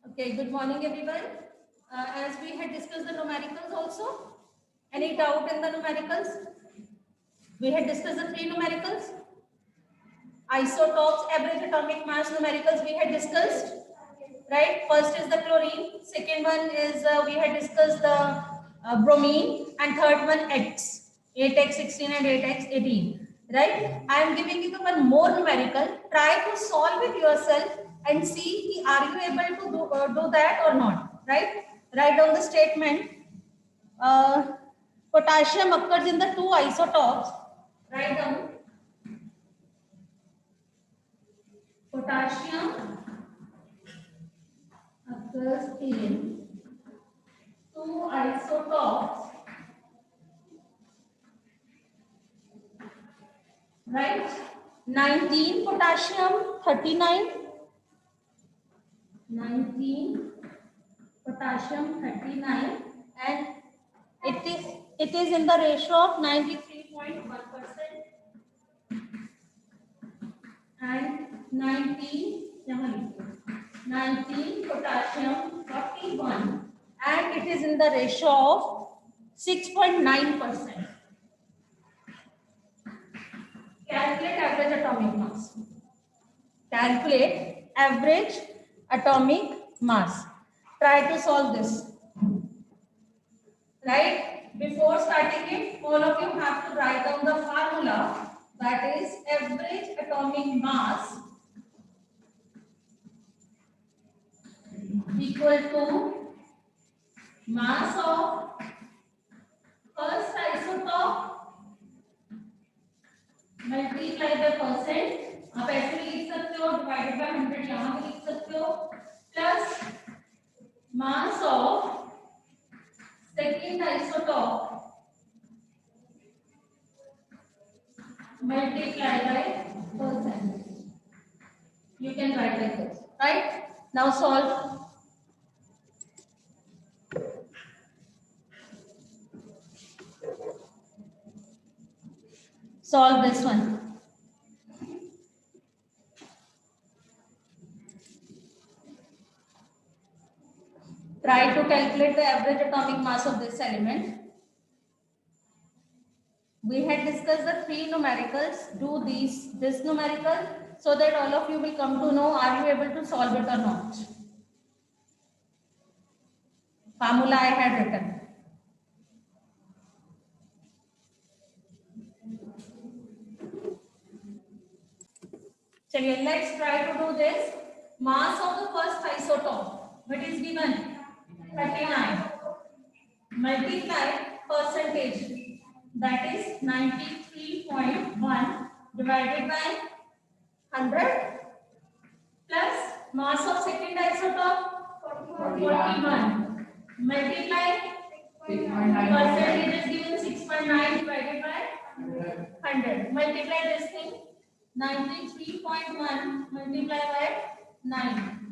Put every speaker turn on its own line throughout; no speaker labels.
Okay, good morning everyone. As we had discussed the numericals also, any doubt in the numericals? We had discussed the three numericals. Isotopes, average atomic mass numericals we had discussed, right? First is the chlorine, second one is we had discussed the bromine, and third one X, 8x16 and 8x18, right? I am giving you the one more numerical. Try to solve it yourself and see are you able to do that or not, right? Write down the statement. Uh, Potassium occurs in the two isotopes. Write down. Potassium occurs in two isotopes, right? 19 potassium, 39. 19 potassium, 39, and it is in the ratio of 93.1%, and 19 potassium, 41, and it is in the ratio of 6.9%. Calculate average atomic mass. Calculate average atomic mass. Try to solve this. Right? Before starting it, all of you have to write down the formula, that is average atomic mass equal to mass of first isotope multiply by percent. आप ऐसे भी लिख सकते हो, divided by 100 यहाँ भी लिख सकते हो, plus mass of second isotope multiply by percent. You can write like this, right? Now solve. Solve this one. Try to calculate the average atomic mass of this element. We had discussed the three numericals. Do this numerical so that all of you will come to know are you able to solve it or not. Formula I had written. Chaliye, let's try to do this. Mass of the first isotope. What is given? 39. Multiply percentage. That is 93.1 divided by 100 plus mass of second isotope 41. Multiply percentage is given 6.9 divided by 100. Multiply this thing 93.1 multiply by 9.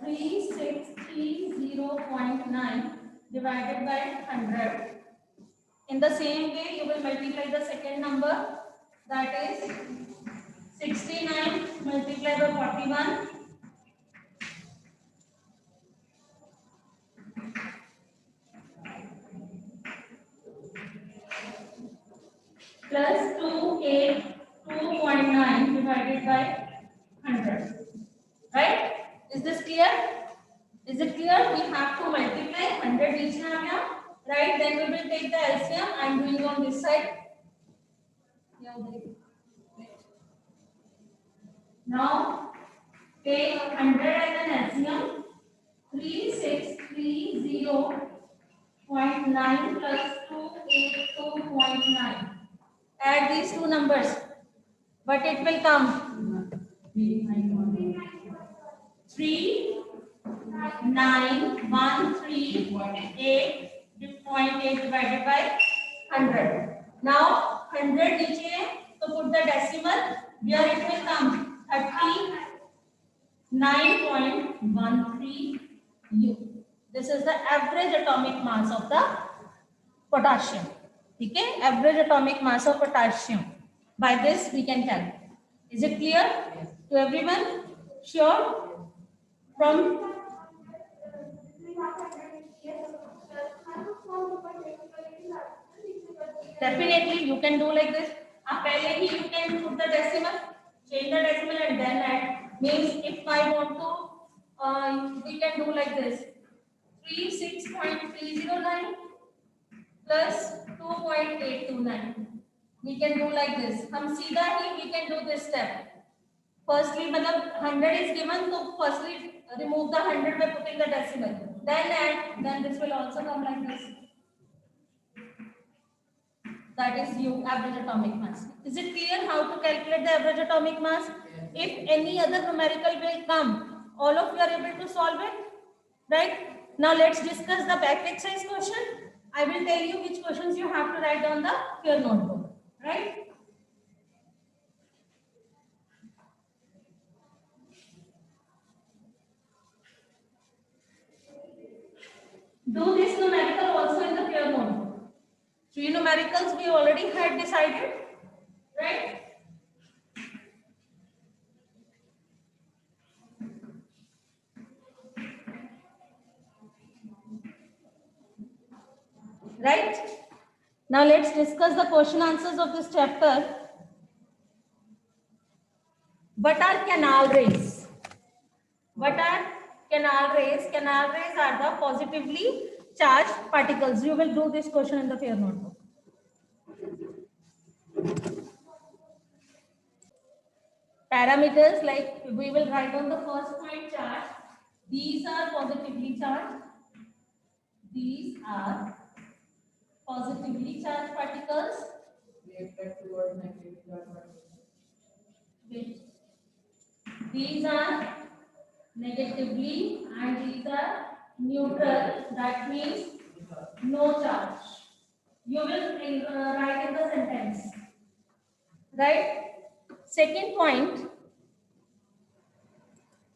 3630.9 divided by 100. In the same way, you will multiply the second number, that is 69 multiplied by 41 plus 282.9 divided by 100. Right? Is this clear? Is it clear? We have to multiply 100 each time, right? Then we will take the LCM. I am doing on this side. Now take 100 as an LCM. 3630.9 plus 282.9. Add these two numbers. But it will come 3913.8 divided by 100. Now 100 नीचे है तो put the decimal. Here it will come 39.13 U. This is the average atomic mass of the potassium. ठीक है, average atomic mass of potassium. By this we can calculate. Is it clear to everyone? Sure. From definitely you can do like this. पहले ही you can put the decimal, change the decimal and then add. Means if I want to, we can do like this: 36.309 plus 2.829. We can do like this. हम सीधा ही we can do this step. Firstly, मतलब 100 is given, so firstly remove the 100 by putting the decimal. Then add. Then this will also come like this. That is U, average atomic mass. Is it clear how to calculate the average atomic mass? If any other numerical will come, all of you are able to solve it, right? Now let's discuss the back exercise question. I will tell you which questions you have to write on the your notebook, right? Do this numerical also in the your notebook. Three numericals we already had decided, right? Right? Now let's discuss the question answers of this chapter. What are canal rays? What are canal rays? Canal rays are the positively charged particles. You will do this question in the fair notebook. Parameters, like we will write on the first point charge. These are positively charged. These are positively charged particles. Wait. These are negatively and these are neutral. That means no charge. You will write in the sentence. Right? Second point.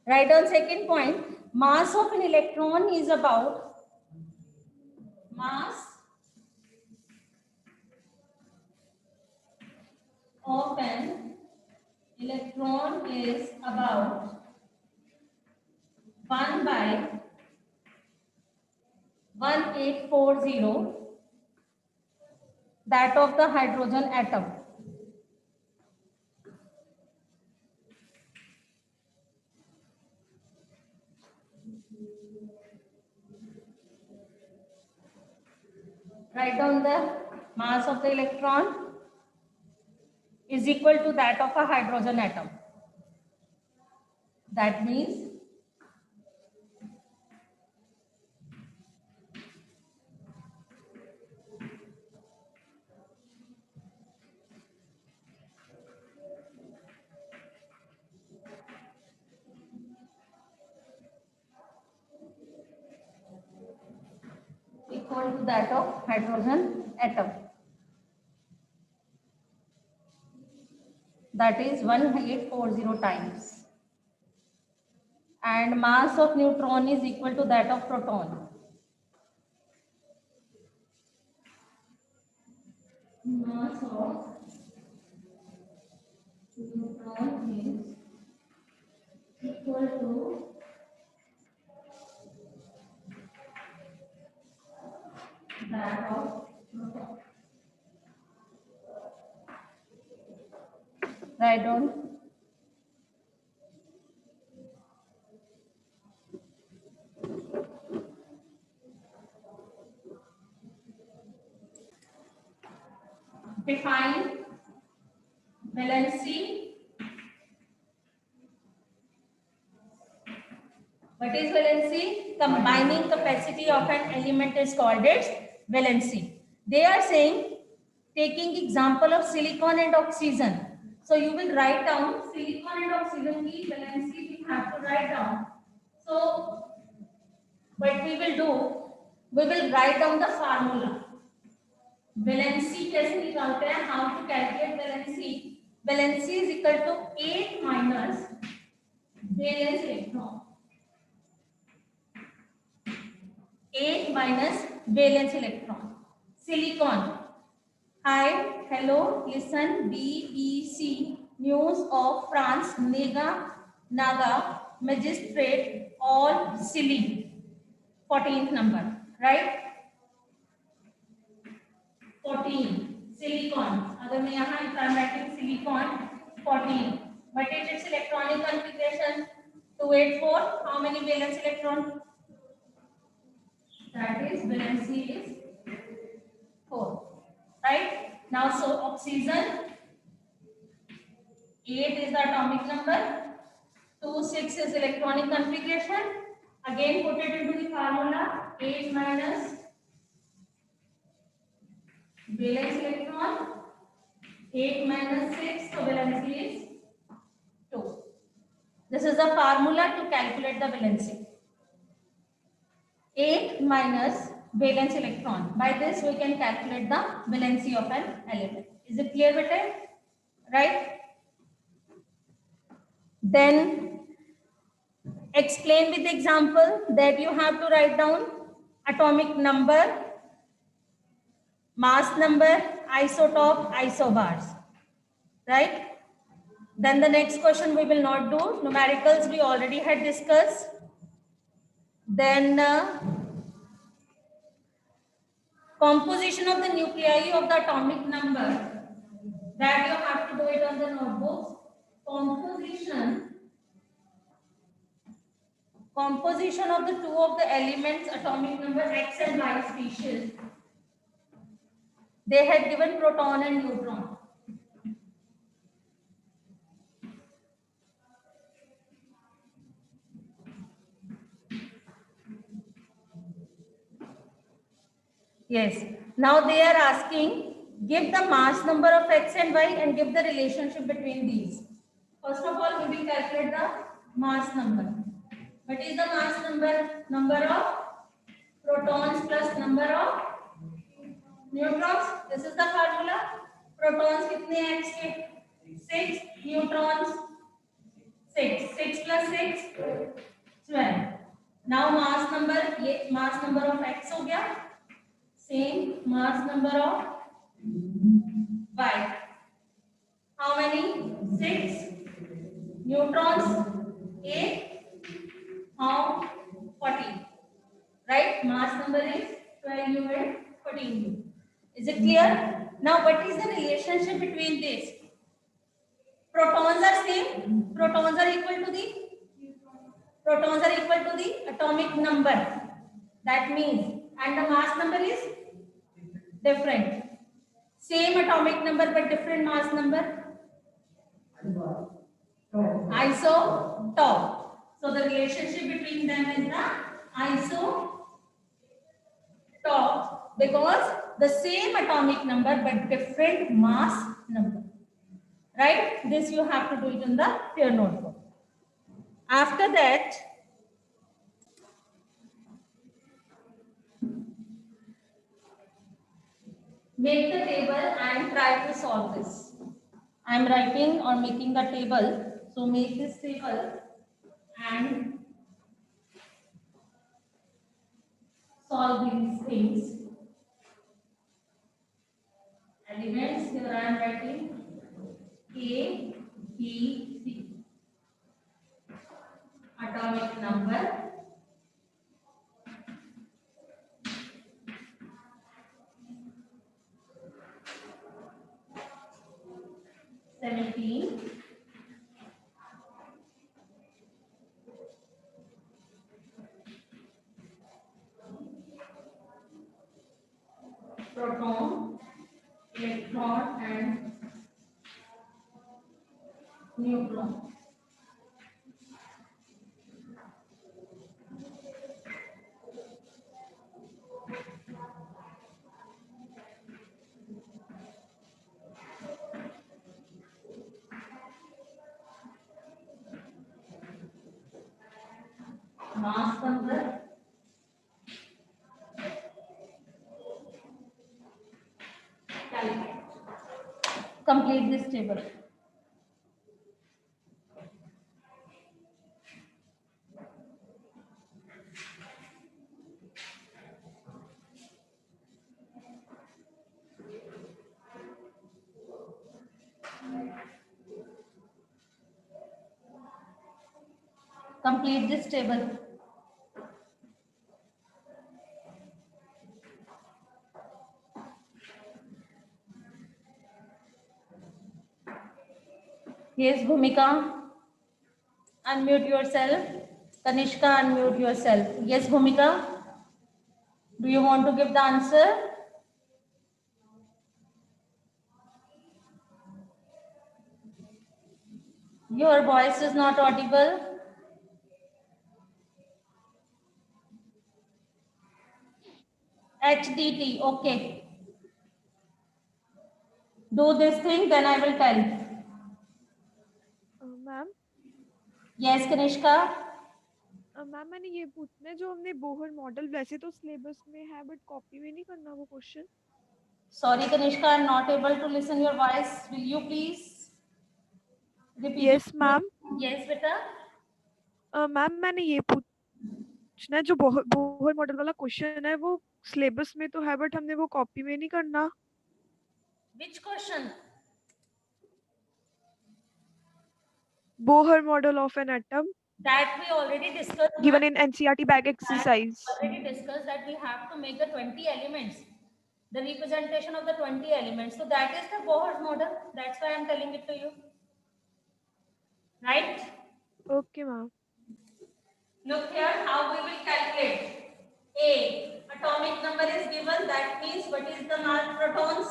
Write on second point. Mass of an electron is about mass of an electron is about 1 by 1840 that of the hydrogen atom. Write down the mass of the electron is equal to that of a hydrogen atom. That means equal to that of hydrogen atom. That is 1840 times. And mass of neutron is equal to that of proton. Mass of neutron is equal to that of proton. Write down. Define valency. What is valency? Combining capacity of an element is called its valency. They are saying, taking example of silicon and oxygen. So you will write down silicon and oxygen की valency we have to write down. So what we will do, we will write down the formula. Valency कैसे निकालते हैं? How to calculate valency? Valency is equal to 8 minus valence electron. 8 minus valence electron. Silicon. Hi, hello, listen, BBC News of France, Naga, Magistrate, all silly. 14th number, right? 14. Silicon. अगर मैं यहाँ I'm writing silicon 14. But if its electronic configuration 284, how many valence electron? That is valency is 4. Right? Now so oxygen 8 is the atomic number. 26 is electronic configuration. Again put it into the formula. 8 minus valence electron. 8 minus 6, so valency is 2. This is the formula to calculate the valency. 8 minus valence electron. By this we can calculate the valency of an element. Is it clear, beta? Right? Then explain with example that you have to write down atomic number, mass number, isotope, isobars. Right? Then the next question we will not do. Numericals we already had discussed. Then composition of the nuclei of the atomic number, that you have to do it on the notebooks. Composition of the two of the elements, atomic number X and Y species. They had given proton and neutron. Yes. Now they are asking, give the mass number of X and Y and give the relationship between these. First of all, we will calculate the mass number. What is the mass number? Number of protons plus number of neutrons. This is the formula. Protons कितने हैं X के? 6. Neutrons 6. 6 plus 6 12. Now mass number, ये mass number of X हो गया. Same mass number of Y. How many? 6. Neutrons 8. How? 14. Right? Mass number is 12U and 14U. Is it clear? Now what is the relationship between this? Protons are same. Protons are equal to the atomic number. That means, and the mass number is different. Same atomic number but different mass number. Isotope. So the relationship between them is the isotope, because the same atomic number but different mass number. Right? This you have to do it in the your notebook. After that, make the table and try to solve this. I am writing or making the table. So make this table and solve these things. Elements, here I am writing A, B, C. Atomic number. Proton, electron and neutron. Mass number. Calculate. Complete this table. Complete this table. Yes, Bhumika. Unmute yourself. Kanishka, unmute yourself. Yes, Bhumika. Do you want to give the answer? Your voice is not audible. HDT. Okay. Do this thing, then I will tell.
Ma'am
Yes, Kanishka.
Ma'am मैंने ये पूछना है, जो हमने Bohr model वैसे तो syllabus में है बट कॉपी में नहीं करना वो question.
Sorry, Kanishka, I'm not able to listen your voice. Will you please repeat?
Yes ma'am.
Yes, beta.
Ma'am मैंने ये पूछना है, जो बोहर मॉडल वाला क्वेश्चन है वो सिलेबस में तो है बट हमने वो कॉपी में नहीं करना.
Which question?
Bohr model of an atom
That we already discussed.
given in NCERT bag exercise.
Already discussed that we have to make the 20 elements, the representation of the 20 elements. So that is the Bohr's model. That's why I'm telling it to you. Right?
Okay, ma'am.
Look here how we will calculate. A, atomic number is given. That means what is the mass protons?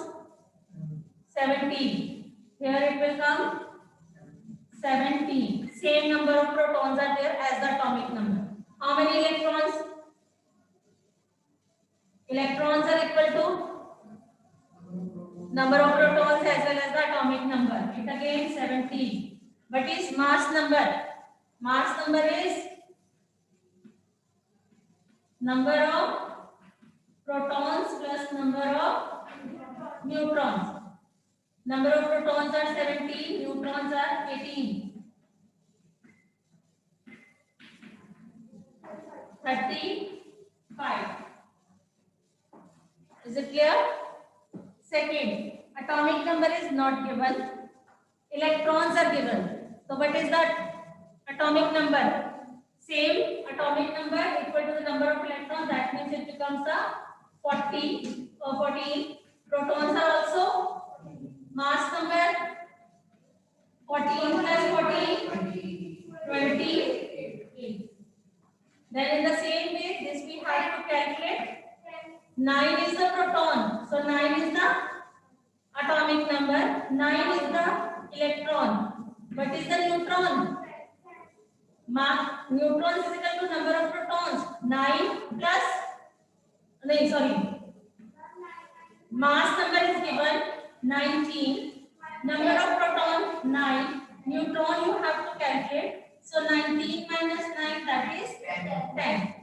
17. Here it will come 17. Same number of protons are there as the atomic number. How many electrons? Electrons are equal to number of protons as well as the atomic number. It again 17. What is mass number? Mass number is number of protons plus number of neutrons. Number of protons are 17, neutrons are 18. 35. Is it clear? Second, atomic number is not given. Electrons are given. So what is that atomic number? Same atomic number equal to the number of electrons. That means it becomes a 40 or 14. Protons are also mass number 14 plus 14, 28. Then in the same way, this we have to calculate. 9 is the proton. So 9 is the atomic number. 9 is the electron. What is the neutron? Neutron is equal to number of protons. 9 plus, mass number is given 19. Number of proton 9. Neutron you have to calculate. So 19 minus 9, that is 10.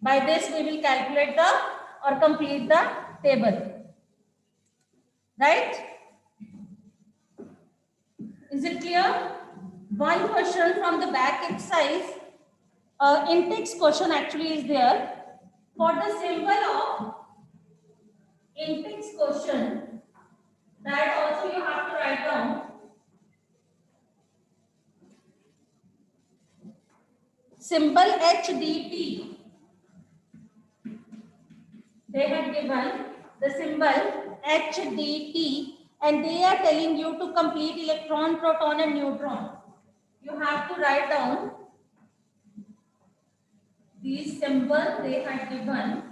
By this we will calculate the or complete the table. Right? Is it clear? One question from the back exercise. In text question actually is there. For the symbol of in text question, that also you have to write down. Symbol HDT. They have given the symbol HDT and they are telling you to complete electron, proton and neutron. You have to write down these symbols they have given.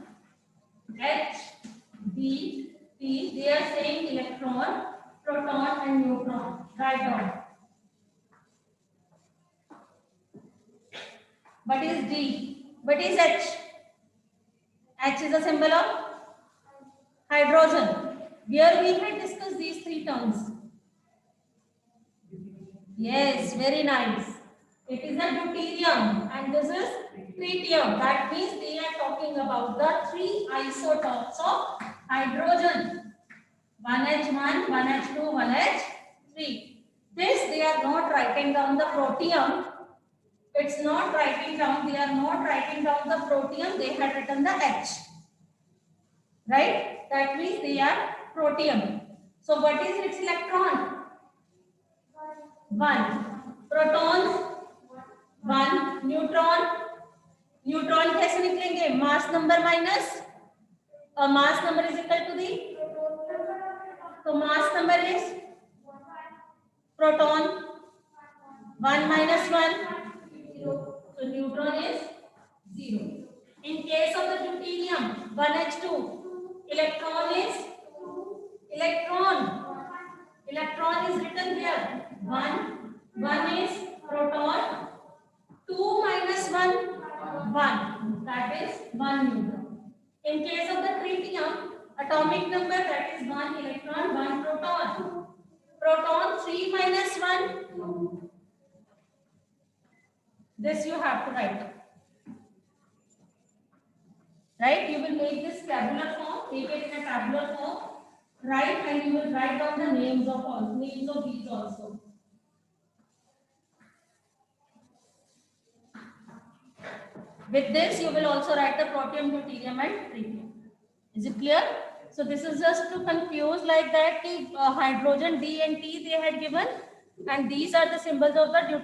HDT, they are saying electron, proton and neutron. Write down. What is D? What is H? H is a symbol of hydrogen. Here we had discussed these three terms. Yes, very nice. It is a deuterium and this is tritium. That means they are talking about the three isotopes of hydrogen. 1H1, 1H2, 1H3. This they are not writing down the protium. It's not writing down, they are not writing down the protium, they had written the H. Right? That means they are protium. So what is its electron? 1. Protons neutron, neutron कैसे निकलेंगे? Mass number minus mass number is equal to the, तो mass number is proton 1 minus 1, so neutron is 0. In case of the deuterium 1H2, electron is electron is written here 1 is proton, 2 minus 1, that is 1 neutron. In case of the tritium, atomic number, that is 1 electron 1 proton, proton 3 minus 1. This you have to write. Right? You will make this tabular form, take it in a tabular form, write, and you will write down the names of these also. With this, you will also write the protium, deuterium, and tritium. Is it clear? So this is just to confuse like that. Hydrogen D and T they had given, and these are the symbols of the deuterium.